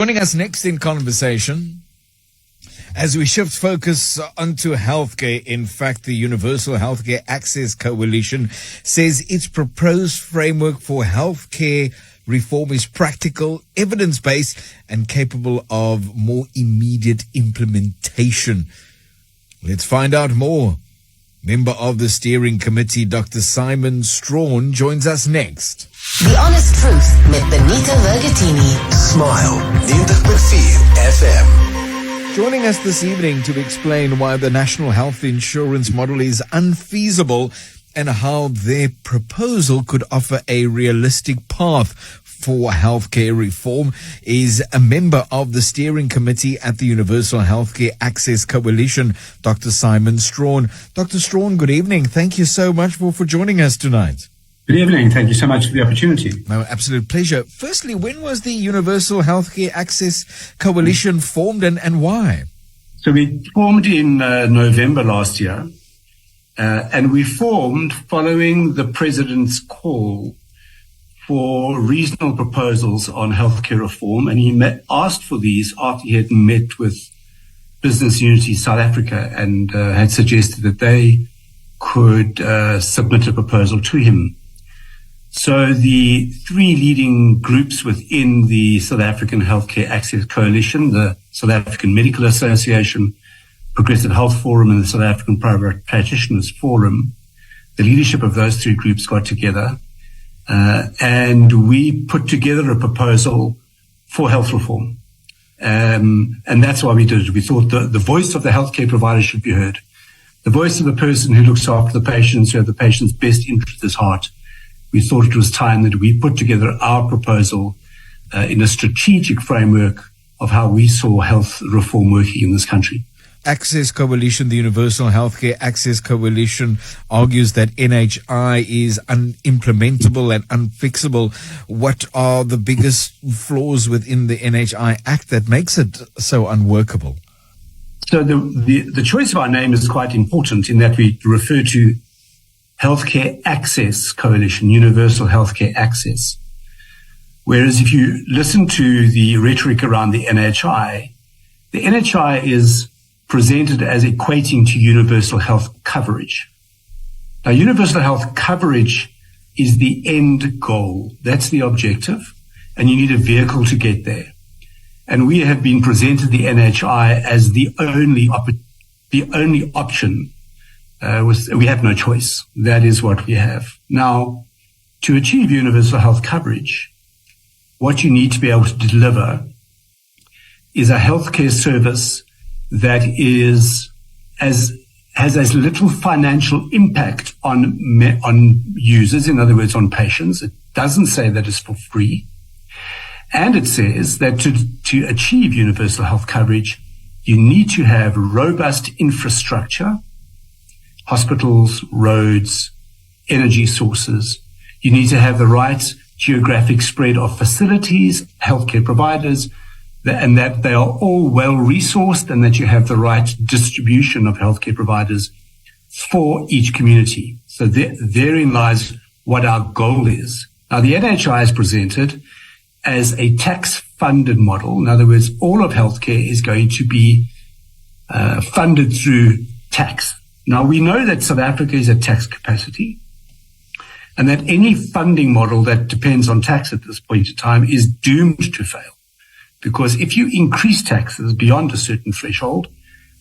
Joining us next in conversation, as we shift focus onto healthcare, in fact, the Universal Healthcare Access Coalition says its proposed framework for healthcare reform is practical, evidence-based, and capable of more immediate implementation. Let's find out more. Member of the steering committee, Dr. Simon Strachan, joins us next. The Honest Truth with Benito Vergotine. Smile 90.4 FM. Joining us this evening to explain why the national health insurance model is unfeasible and how their proposal could offer a realistic path for healthcare reform is a member of the steering committee at the Universal Healthcare Access Coalition, Dr. Simon Strachan. Dr. Strachan, good evening. Thank you so much for joining us tonight. Good evening. Thank you so much for the opportunity. My absolute pleasure. Firstly, when was the Universal Healthcare Access Coalition formed and why? So we formed in November last year, and we formed following the President's call for reasonable proposals on healthcare reform, and he asked for these after he had met with Business Unity South Africa and had suggested that they could submit a proposal to him. So the three leading groups within the South African Healthcare Access Coalition, the South African Medical Association, Progressive Health Forum, and the South African Private Practitioners Forum, the leadership of those three groups got together and we put together a proposal for health reform. And that's why we did it. We thought the voice of the healthcare provider should be heard. The voice of the person who looks after the patients, who have the patient's best interest at heart. We thought it was time that we put together our proposal in a strategic framework of how we saw health reform working in this country. Access Coalition, the Universal Healthcare Access Coalition, argues that NHI is unimplementable and unfixable. What are the biggest flaws within the NHI Act that makes it so unworkable? So the choice of our name is quite important in that we refer to Healthcare Access Coalition, Universal Healthcare Access. Whereas if you listen to the rhetoric around the NHI is presented as equating to universal health coverage. Now, universal health coverage is the end goal. That's the objective, and you need a vehicle to get there. And we have been presented the NHI as the only option. We have no choice. That is what we have. Now, to achieve universal health coverage, what you need to be able to deliver is a healthcare service that has as little financial impact on users, in other words, on patients. It doesn't say that it's for free. And it says that to achieve universal health coverage, you need to have robust infrastructure, hospitals, roads, energy sources. You need to have the right geographic spread of facilities, healthcare providers, and that they are all well resourced, and that you have the right distribution of healthcare providers for each community. So therein lies what our goal is. Now, the NHI is presented as a tax-funded model. In other words, all of healthcare is going to be funded through tax. Now, we know that South Africa is at tax capacity, and that any funding model that depends on tax at this point in time is doomed to fail. Because if you increase taxes beyond a certain threshold,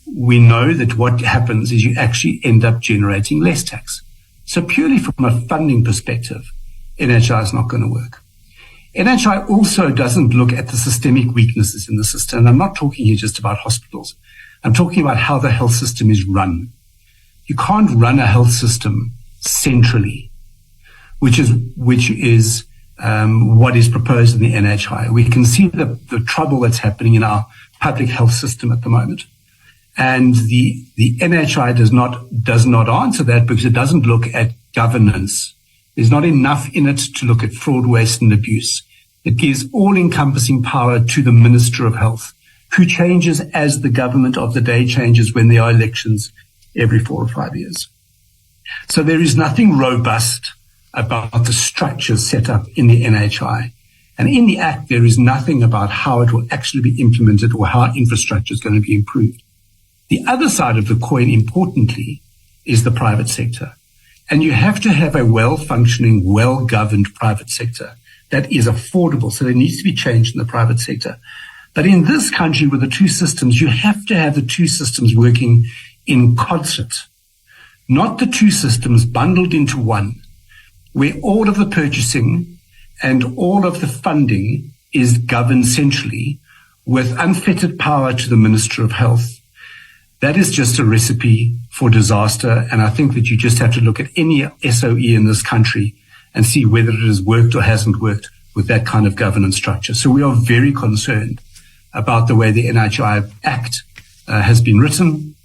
we know that what happens is you actually end up generating less tax. So purely from a funding perspective, NHI is not going to work. NHI also doesn't look at the systemic weaknesses in the system. And I'm not talking here just about hospitals. I'm talking about how the health system is run. You can't run a health system centrally, which is what is proposed in the NHI. We can see the trouble that's happening in our public health system at the moment. And the NHI does not answer that because it doesn't look at governance. There's not enough in it to look at fraud, waste, and abuse. It gives all-encompassing power to the Minister of Health, who changes as the government of the day changes when there are elections every 4 or 5 years. So there is nothing robust about the structures set up in the NHI. And in the Act, there is nothing about how it will actually be implemented or how infrastructure is going to be improved. The other side of the coin, importantly, is the private sector. And you have to have a well-functioning, well-governed private sector that is affordable. So there needs to be change in the private sector. But in this country with the two systems, you have to have the two systems working in concert, not the two systems bundled into one, where all of the purchasing and all of the funding is governed centrally with unfettered power to the Minister of Health. That is just a recipe for disaster. And I think that you just have to look at any SOE in this country and see whether it has worked or hasn't worked with that kind of governance structure. So we are very concerned about the way the NHI Act has been written.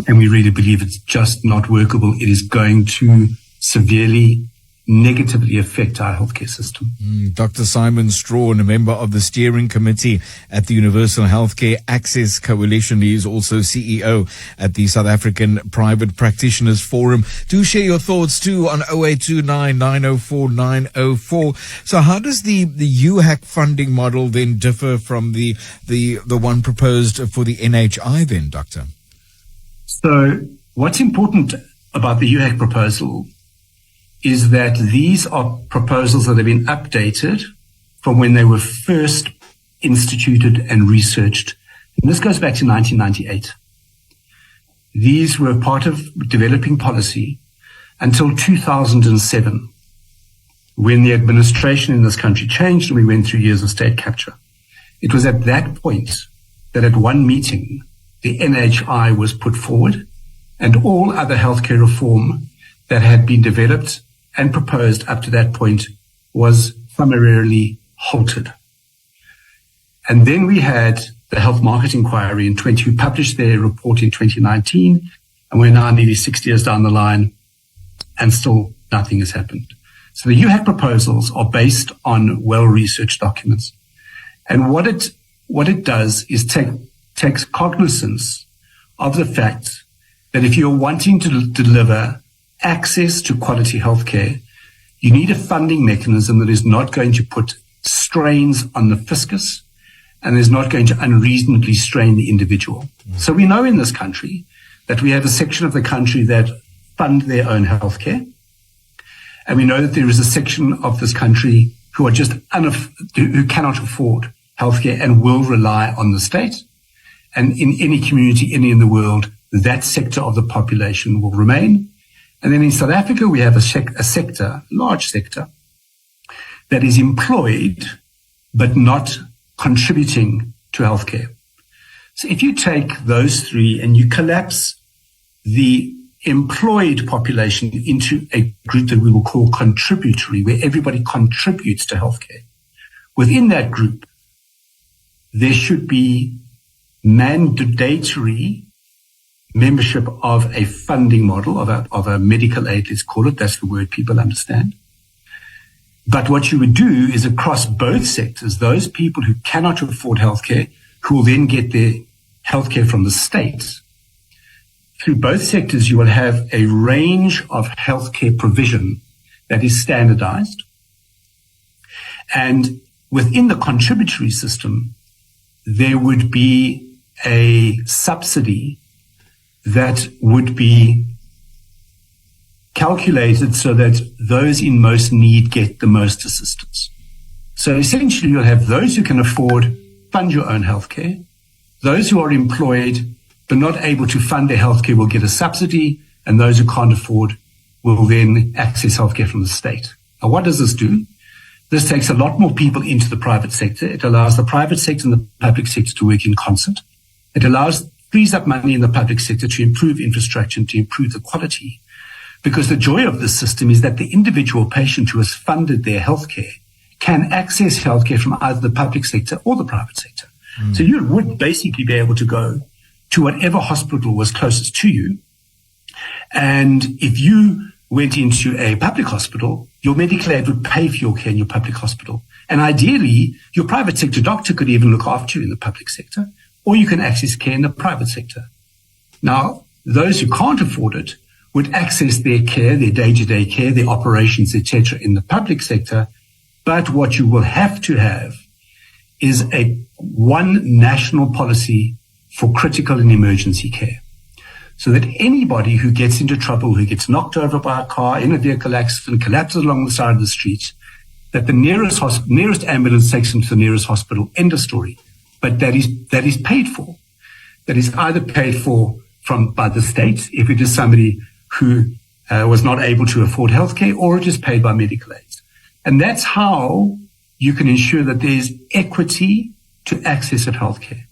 And we really believe it's just not workable. It is going to severely negatively affect our healthcare system. Dr. Simon Strachan, a member of the steering committee at the Universal Healthcare Access Coalition. He is also CEO at the South African Private Practitioners Forum. Do share your thoughts too on 0829 904 904. So how does the UHAC funding model then differ from the one proposed for the NHI then, Doctor? So what's important about the UHAC proposal is that these are proposals that have been updated from when they were first instituted and researched. And this goes back to 1998. These were part of developing policy until 2007, when the administration in this country changed and we went through years of state capture. It was at that point that at one meeting, the NHI was put forward and all other healthcare reform that had been developed and proposed up to that point was summarily halted. And then we had the Health Market Inquiry who published their report in 2019, and we're now nearly 6 years down the line, and still nothing has happened. So the UHAC proposals are based on well-researched documents. And what it does is takes cognizance of the fact that if you're wanting to deliver access to quality healthcare, you need a funding mechanism that is not going to put strains on the fiscus and is not going to unreasonably strain the individual. So we know in this country that we have a section of the country that fund their own healthcare. And we know that there is a section of this country who are just who cannot afford healthcare and will rely on the state. And in any community, any in the world, that sector of the population will remain. And then in South Africa, we have a large sector, that is employed but not contributing to healthcare. So if you take those three and you collapse the employed population into a group that we will call contributory, where everybody contributes to healthcare, within that group, there should be mandatory membership of a funding model, of a medical aid, let's call it. That's the word people understand. But what you would do is across both sectors, those people who cannot afford healthcare, who will then get their healthcare from the state, through both sectors, you will have a range of healthcare provision that is standardized. And within the contributory system, there would be a subsidy that would be calculated so that those in most need get the most assistance. So essentially, you'll have those who can afford, fund your own healthcare. Those who are employed but not able to fund their healthcare will get a subsidy, and those who can't afford will then access healthcare from the state. Now, what does this do? This takes a lot more people into the private sector. It allows the private sector and the public sector to work in concert. It frees up money in the public sector to improve infrastructure and to improve the quality. Because the joy of this system is that the individual patient who has funded their healthcare can access healthcare from either the public sector or the private sector. So you would basically be able to go to whatever hospital was closest to you. And if you went into a public hospital, your medical aid would pay for your care in your public hospital. And ideally, your private sector doctor could even look after you in the public sector, or you can access care in the private sector. Now, those who can't afford it would access their care, their day-to-day care, their operations, etc., in the public sector, But what you will have to have is one national policy for critical and emergency care, so that anybody who gets into trouble, who gets knocked over by a car in a vehicle accident, collapses along the side of the street, that the nearest ambulance takes them to the nearest hospital, end of story. But that is paid for. That is either paid for by the state, if it is somebody who was not able to afford healthcare, or it is paid by medical aids. And that's how you can ensure that there's equity to access of healthcare,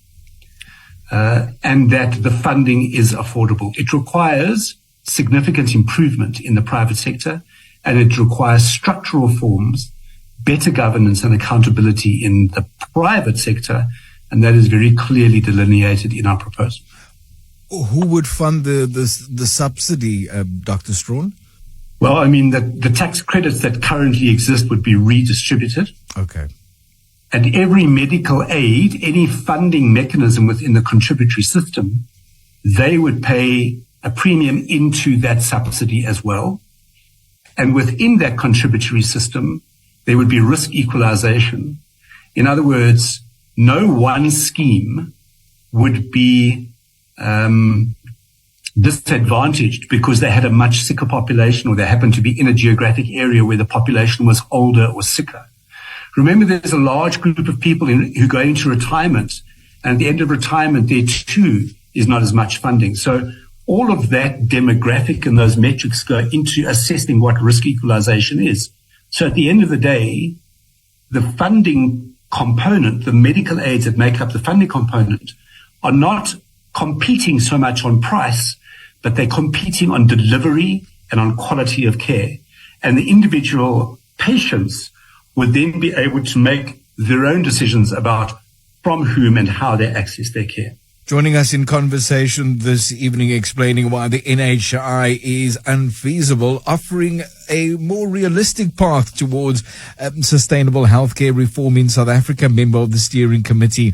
and that the funding is affordable. It requires significant improvement in the private sector, and it requires structural reforms, better governance and accountability in the private sector, and that is very clearly delineated in our proposal. Who would fund the subsidy, Dr. Strachan? Well, I mean, the tax credits that currently exist would be redistributed. Okay. And every medical aid, any funding mechanism within the contributory system, they would pay a premium into that subsidy as well. And within that contributory system, there would be risk equalization. In other words, no one scheme would be disadvantaged because they had a much sicker population, or they happened to be in a geographic area where the population was older or sicker. Remember, there's a large group of people who go into retirement, and at the end of retirement, there too is not as much funding. So all of that demographic and those metrics go into assessing what risk equalization is. So at the end of the day, the funding component, the medical aids that make up the funding component, are not competing so much on price, but they're competing on delivery and on quality of care. And the individual patients would then be able to make their own decisions about from whom and how they access their care. Joining us in conversation this evening, explaining why the NHI is unfeasible, offering a more realistic path towards sustainable healthcare reform in South Africa, member of the steering committee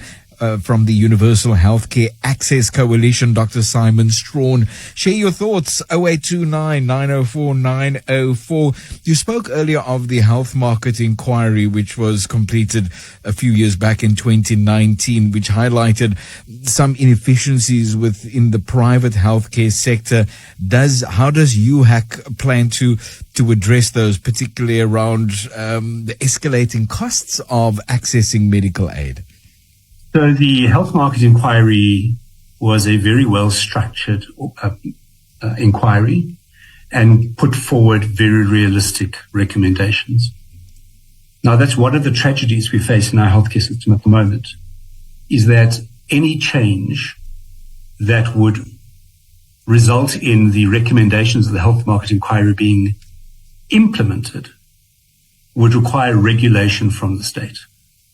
from the Universal Healthcare Access Coalition, Dr. Simon Strachan. Share your thoughts, 0829 904 904. You spoke earlier of the health market inquiry, which was completed a few years back in 2019, which highlighted some inefficiencies within the private healthcare sector. How does UHAC plan to address those, particularly around the escalating costs of accessing medical aid? So the health market inquiry was a very well-structured inquiry and put forward very realistic recommendations. Now, that's one of the tragedies we face in our healthcare system at the moment, is that any change that would result in the recommendations of the health market inquiry being implemented would require regulation from the state.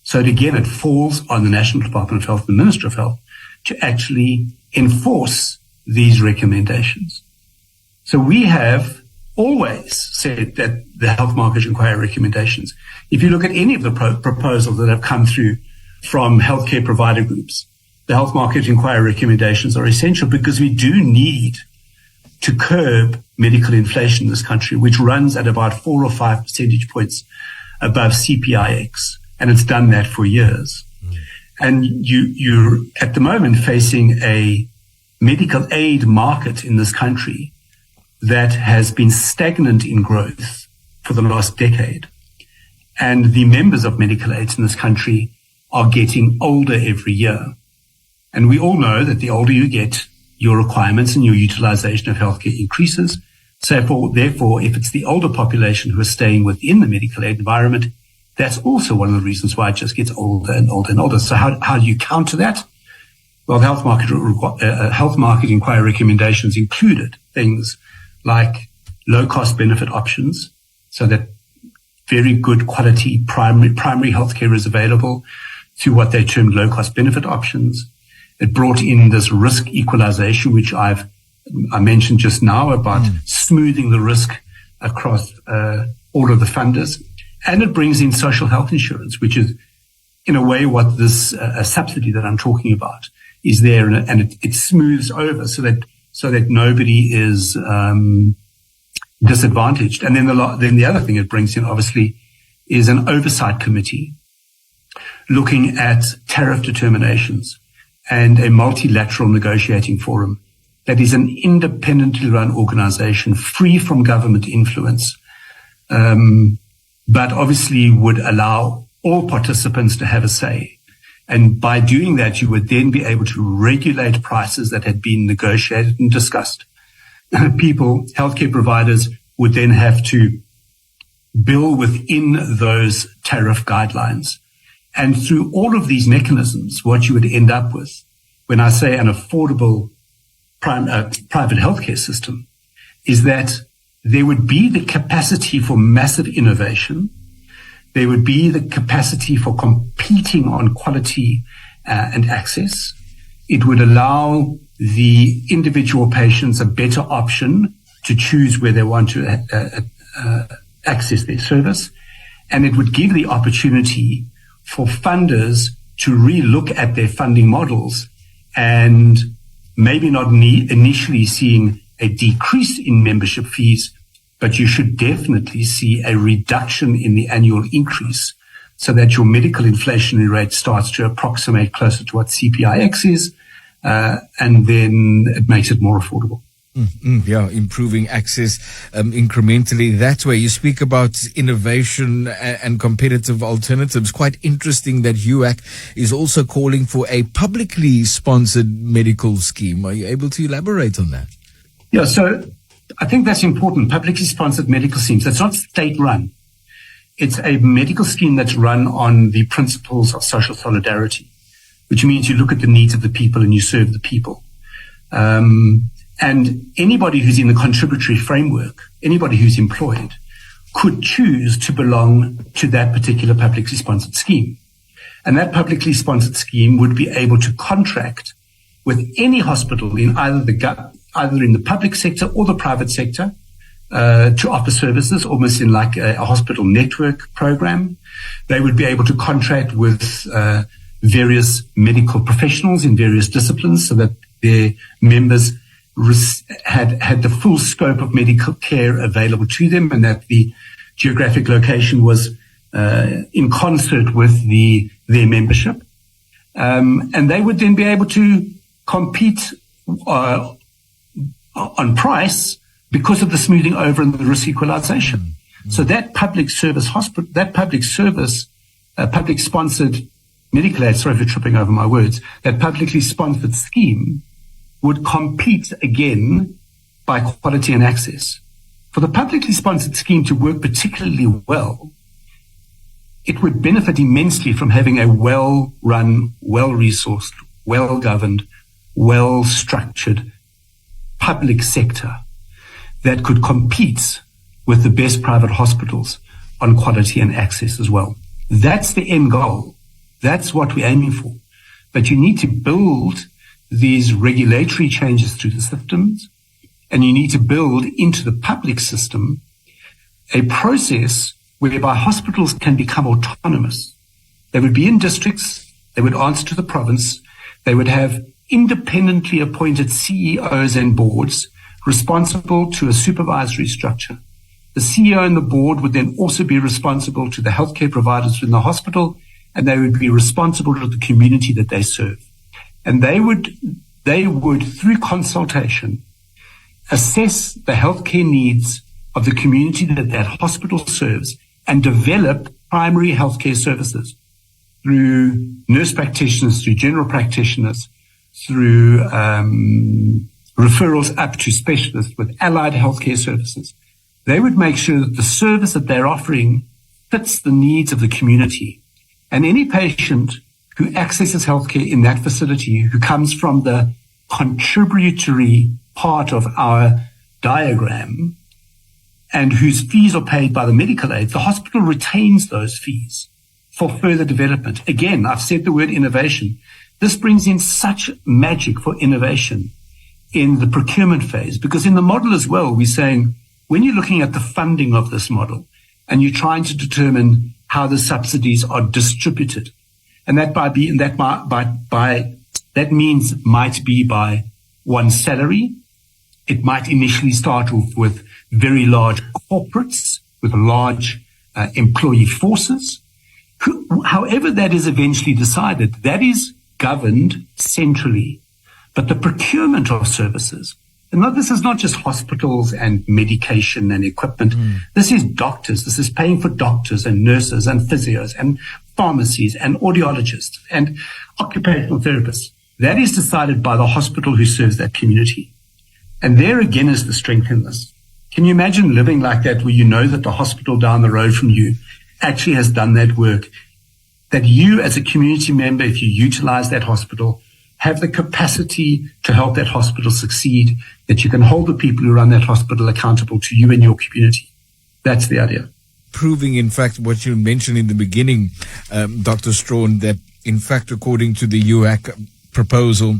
So again, it falls on the National Department of Health and the Minister of Health to actually enforce these recommendations. So we have always said that the health market inquiry recommendations, if you look at any of the proposals that have come through from healthcare provider groups, the health market inquiry recommendations are essential because we do need to curb medical inflation in this country, which runs at about 4 or 5 percentage points above CPIX. And it's done that for years. And you're at the moment facing a medical aid market in this country that has been stagnant in growth for the last decade. And the members of medical aids in this country are getting older every year. And we all know that the older you get, your requirements and your utilization of healthcare increases. So therefore, if it's the older population who are staying within the medical aid environment, that's also one of the reasons why it just gets older and older and older. So how do you counter that? Well, the health market inquiry recommendations included things like low-cost benefit options, so that very good quality primary healthcare is available through what they termed low-cost benefit options. It brought in this risk equalization, which I mentioned just now, about smoothing the risk across all of the funders. And it brings in social health insurance, which is, in a way, what this subsidy that I'm talking about is there, and it smooths over so that nobody is disadvantaged. And then the other thing it brings in, obviously, is an oversight committee looking at tariff determinations and a multilateral negotiating forum that is an independently run organization free from government influence, but obviously would allow all participants to have a say. And by doing that, you would then be able to regulate prices that had been negotiated and discussed. People, healthcare providers, would then have to bill within those tariff guidelines. And through all of these mechanisms, what you would end up with, when I say an affordable private healthcare system, is that there would be the capacity for massive innovation. There would be the capacity for competing on quality and access. It would allow the individual patients a better option to choose where they want to access their service. And it would give the opportunity for funders to re-look at their funding models and maybe not initially seeing a decrease in membership fees, but you should definitely see a reduction in the annual increase so that your medical inflationary rate starts to approximate closer to what CPIX is, and then it makes it more affordable. Yeah, improving access incrementally that way. You speak about innovation and competitive alternatives. Quite interesting that UAC is also calling for a publicly sponsored medical scheme. Are you able to elaborate on that? Yeah, so I think that's important. Publicly sponsored medical schemes. That's not state-run. It's a medical scheme that's run on the principles of social solidarity, which means you look at the needs of the people and you serve the people. And anybody who's in the contributory framework, anybody who's employed, could choose to belong to that particular publicly sponsored scheme. And that publicly sponsored scheme would be able to contract with any hospital in either in the public sector or the private sector to offer services, almost in like a hospital network program. They would be able to contract with various medical professionals in various disciplines so that their members had the full scope of medical care available to them, and that the geographic location was in concert with their membership. And they would then be able to compete on price because of the smoothing over and the risk equalization. Mm-hmm. So that public service hospital, that public sponsored medical aid, sorry for tripping over my words, that publicly sponsored scheme would compete again by quality and access. For the publicly sponsored scheme to work particularly well, it would benefit immensely from having a well-run, well-resourced, well-governed, well-structured public sector that could compete with the best private hospitals on quality and access as well. That's the end goal. That's what we're aiming for. But you need to build these regulatory changes through the systems, and you need to build into the public system a process whereby hospitals can become autonomous. They would be in districts, they would answer to the province, they would have independently appointed CEOs and boards responsible to a supervisory structure. The CEO and the board would then also be responsible to the healthcare providers within the hospital, and they would be responsible to the community that they serve. And they would, through consultation, assess the healthcare needs of the community that hospital serves and develop primary healthcare services through nurse practitioners, through general practitioners, through referrals up to specialists with allied healthcare services. They would make sure that the service that they're offering fits the needs of the community. And any patient who accesses healthcare in that facility, who comes from the contributory part of our diagram and whose fees are paid by the medical aid, the hospital retains those fees for further development. Again, I've said the word innovation. This brings in such magic for innovation in the procurement phase, because in the model as well, we're saying when you're looking at the funding of this model and you're trying to determine how the subsidies are distributed, and that might be by one's salary. It might initially start off with very large corporates with large employee forces. However that is eventually decided, that is governed centrally. But the procurement of services, and this is not just hospitals and medication and equipment. This is doctors. This is paying for doctors and nurses and physios and pharmacies and audiologists and occupational therapists. That is decided by the hospital who serves that community. And there again is the strength in this. Can you imagine living like that, where you know that the hospital down the road from you actually has done that work, that you as a community member, if you utilize that hospital, have the capacity to help that hospital succeed, that you can hold the people who run that hospital accountable to you and your community. That's the idea. Proving, in fact, what you mentioned in the beginning, Dr. Strachan, that, in fact, according to the UAC proposal,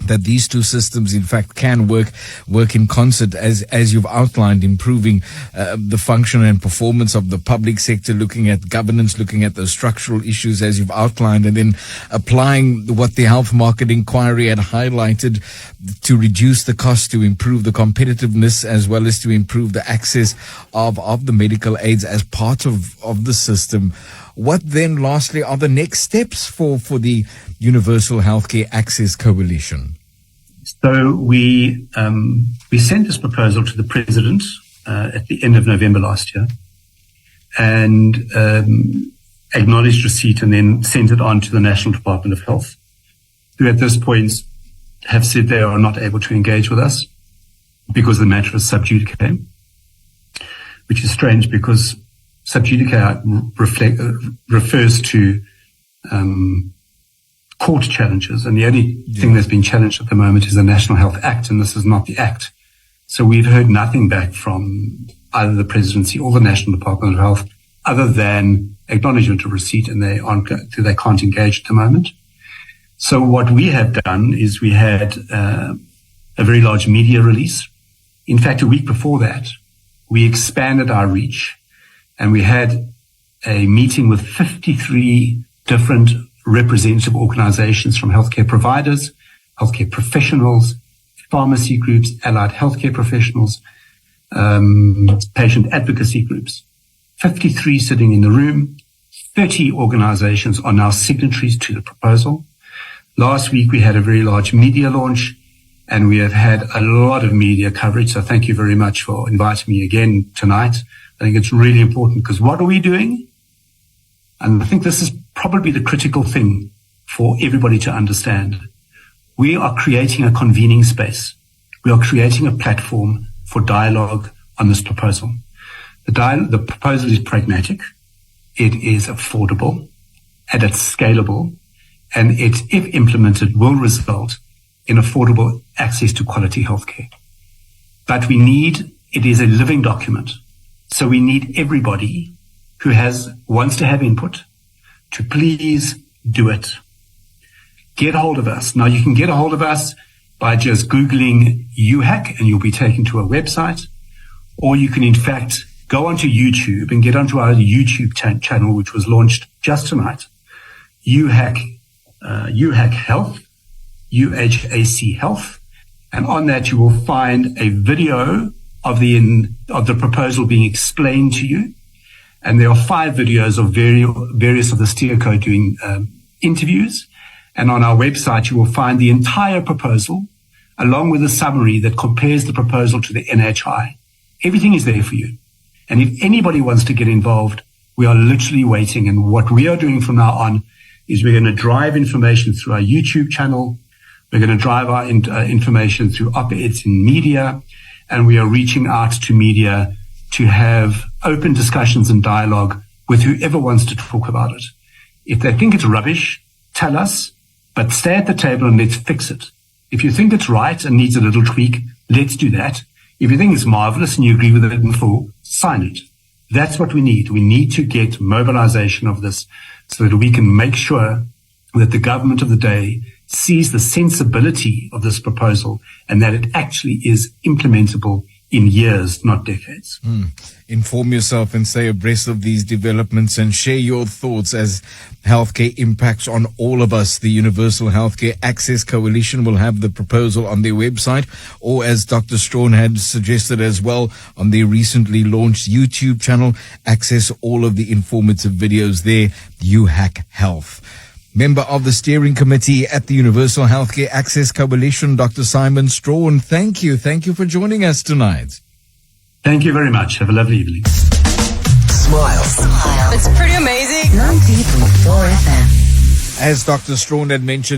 that these two systems, in fact, can work in concert, as you've outlined, improving the function and performance of the public sector, looking at governance, looking at the structural issues, as you've outlined, and then applying what the health market inquiry had highlighted to reduce the cost, to improve the competitiveness, as well as to improve the access of the medical aids as part of the system. What then, lastly, are the next steps for the Universal Healthcare Access Coalition? So we sent this proposal to the President at the end of November last year, and acknowledged receipt, and then sent it on to the National Department of Health, who at this point have said they are not able to engage with us because the matter is sub judice, which is strange because sub judice refers to court challenges, and the only thing that's been challenged at the moment is the National Health Act, and this is not the Act. So we've heard nothing back from either the Presidency or the National Department of Health other than acknowledgement of receipt, and they can't engage at the moment. So what we have done is we had a very large media release. In fact, a week before that, we expanded our reach, and we had a meeting with 53 different representative organizations from healthcare providers, healthcare professionals, pharmacy groups, allied healthcare professionals, patient advocacy groups. 53 sitting in the room. 30 organizations are now signatories to the proposal. Last week, we had a very large media launch, and we have had a lot of media coverage. So thank you very much for inviting me again tonight. I think it's really important, because what are we doing? And I think this is probably the critical thing for everybody to understand. We are creating a convening space. We are creating a platform for dialogue on this proposal. The proposal is pragmatic. It is affordable, and it's scalable, and it, if implemented, will result in affordable access to quality healthcare. But it is a living document. So we need everybody who wants to have input to please do it. Get hold of us. Now, you can get a hold of us by just Googling UHAC, and you'll be taken to a website. Or you can, in fact, go onto YouTube and get onto our YouTube channel, which was launched just tonight. UHAC Health, UHAC Health. And on that, you will find a video of the proposal being explained to you. And there are 5 videos of various of the steerco doing interviews. And on our website, you will find the entire proposal, along with a summary that compares the proposal to the NHI. Everything is there for you. And if anybody wants to get involved, we are literally waiting. And what we are doing from now on is we're going to drive information through our YouTube channel. We're going to drive our information through op-eds in media. And we are reaching out to media to have open discussions and dialogue with whoever wants to talk about it. If they think it's rubbish, tell us, but stay at the table and let's fix it. If you think it's right and needs a little tweak, let's do that. If you think it's marvelous and you agree with it in full, sign it. That's what we need. We need to get mobilization of this so that we can make sure that the government of the day sees the sensibility of this proposal and that it actually is implementable in years, not decades. Inform yourself and stay abreast of these developments and share your thoughts as healthcare impacts on all of us. The Universal Healthcare Access Coalition will have the proposal on their website, or as Dr. Strachan had suggested as well, on their recently launched YouTube channel. Access all of the informative videos there. You Hack Health. Member of the steering committee at the Universal Healthcare Access Coalition, Dr. Simon Strachan, thank you. Thank you for joining us tonight. Thank you very much. Have a lovely evening. Smile. It's pretty amazing. 90.4 FM. As Dr. Strachan had mentioned,